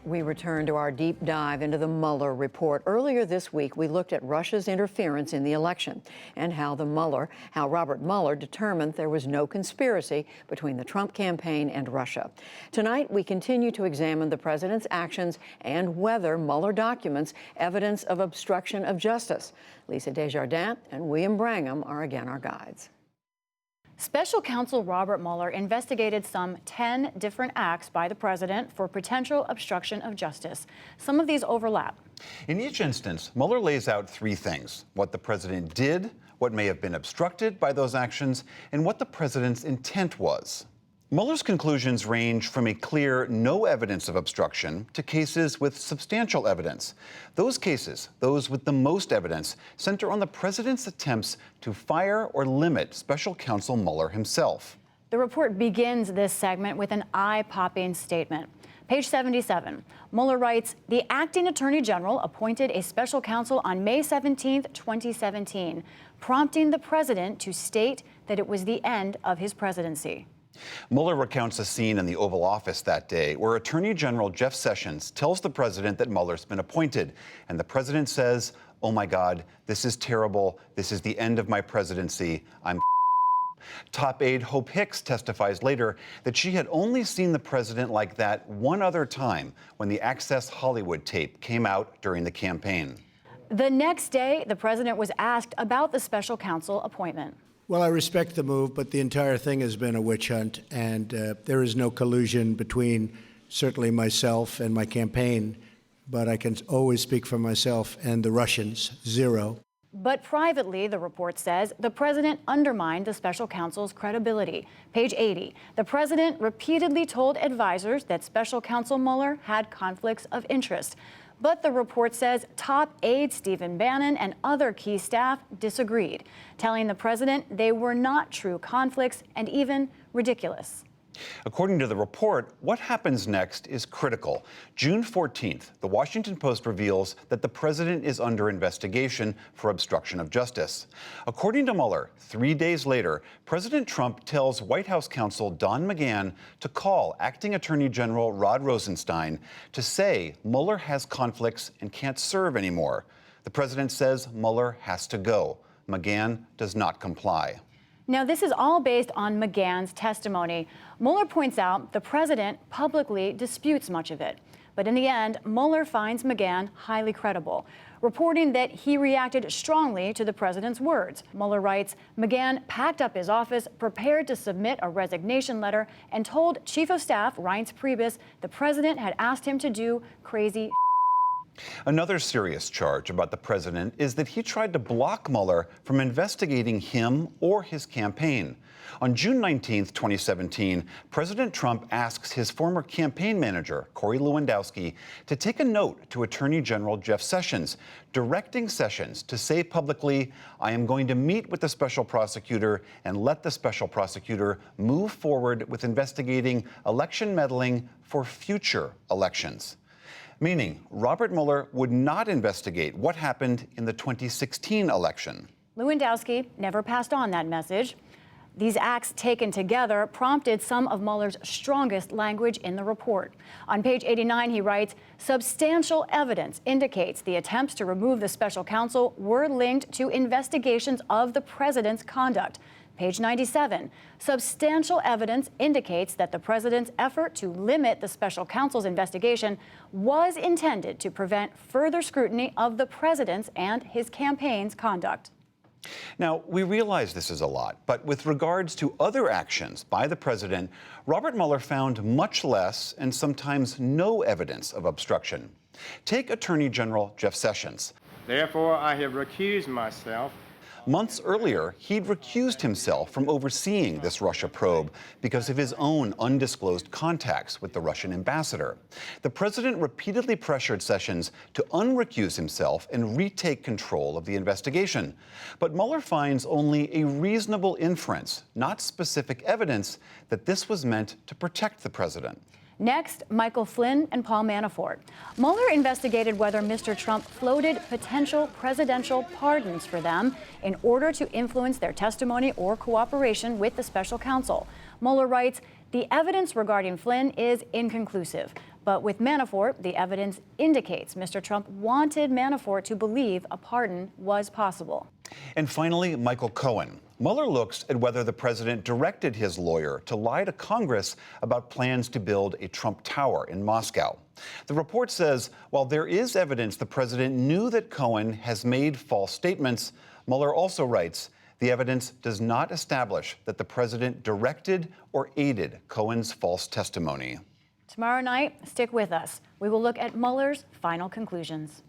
We return to our deep dive into the Mueller report. Earlier this week, we looked at Russia's interference in the election and how Robert Mueller determined there was no conspiracy between the Trump campaign and Russia. Tonight, we continue to examine the president's actions and whether Mueller documents evidence of obstruction of justice. Lisa Desjardins and William Brangham are again our guides. Special counsel Robert Mueller investigated some 10 different acts by the president for potential obstruction of justice. Some of these overlap. In each instance, Mueller lays out three things: what the president did, what may have been obstructed by those actions, and what the president's intent was. Mueller's conclusions range from a clear no evidence of obstruction to cases with substantial evidence. Those cases, those with the most evidence, center on the president's attempts to fire or limit special counsel Mueller himself. The report begins this segment with an eye-popping statement. Page 77, Mueller writes, "The acting attorney general appointed a special counsel on May 17, 2017, prompting the president to state that it was the end of his presidency." Mueller recounts a scene in the Oval Office that day where Attorney General Jeff Sessions tells the president that Mueller's been appointed, and the president says, "Oh my God, this is terrible. This is the end of my presidency. I'm." Top aide Hope Hicks testifies later that she had only seen the president like that one other time, when the Access Hollywood tape came out during the campaign. The next day, the president was asked about the special counsel appointment. Well, I respect the move, but the entire thing has been a witch hunt, and there is no collusion between certainly myself and my campaign, but I can always speak for myself and the Russians, zero. But privately, the report says, the president undermined the special counsel's credibility. Page 80, the president repeatedly told advisors that special counsel Mueller had conflicts of interest. But the report says top aide Stephen Bannon and other key staff disagreed, telling the president they were not true conflicts and even ridiculous. According to the report, what happens next is critical. June 14th, the Washington Post reveals that the president is under investigation for obstruction of justice. According to Mueller, 3 days later, President Trump tells White House counsel Don McGahn to call Acting Attorney General Rod Rosenstein to say Mueller has conflicts and can't serve anymore. The president says Mueller has to go. McGahn does not comply. Now, this is all based on McGahn's testimony. Mueller points out the president publicly disputes much of it. But in the end, Mueller finds McGahn highly credible, reporting that he reacted strongly to the president's words. Mueller writes, McGahn packed up his office, prepared to submit a resignation letter, and told Chief of Staff Reince Priebus the president had asked him to do crazy. Another serious charge about the president is that he tried to block Mueller from investigating him or his campaign. On June 19, 2017, President Trump asks his former campaign manager, Corey Lewandowski, to take a note to Attorney General Jeff Sessions, directing Sessions to say publicly, "I am going to meet with the special prosecutor and let the special prosecutor move forward with investigating election meddling for future elections." Meaning, Robert Mueller would not investigate what happened in the 2016 election. Lewandowski never passed on that message. These acts taken together prompted some of Mueller's strongest language in the report. On page 89, he writes, substantial evidence indicates the attempts to remove the special counsel were linked to investigations of the president's conduct. Page 97, substantial evidence indicates that the president's effort to limit the special counsel's investigation was intended to prevent further scrutiny of the president's and his campaign's conduct. Now, we realize this is a lot, but with regards to other actions by the president, Robert Mueller found much less and sometimes no evidence of obstruction. Take Attorney General Jeff Sessions. Therefore, I have recused myself. Months earlier, he'd recused himself from overseeing this Russia probe because of his own undisclosed contacts with the Russian ambassador. The president repeatedly pressured Sessions to unrecuse himself and retake control of the investigation. But Mueller finds only a reasonable inference, not specific evidence, that this was meant to protect the president. Next, Michael Flynn and Paul Manafort. Mueller investigated whether Mr. Trump floated potential presidential pardons for them in order to influence their testimony or cooperation with the special counsel. Mueller writes, the evidence regarding Flynn is inconclusive, But with Manafort, the evidence indicates Mr. Trump wanted Manafort to believe a pardon was possible. And finally, Michael Cohen. Mueller looks at whether the president directed his lawyer to lie to Congress about plans to build a Trump Tower in Moscow. The report says while there is evidence the president knew that Cohen has made false statements, Mueller also writes the evidence does not establish that the president directed or aided Cohen's false testimony. Tomorrow night, stick with us. We will look at Mueller's final conclusions.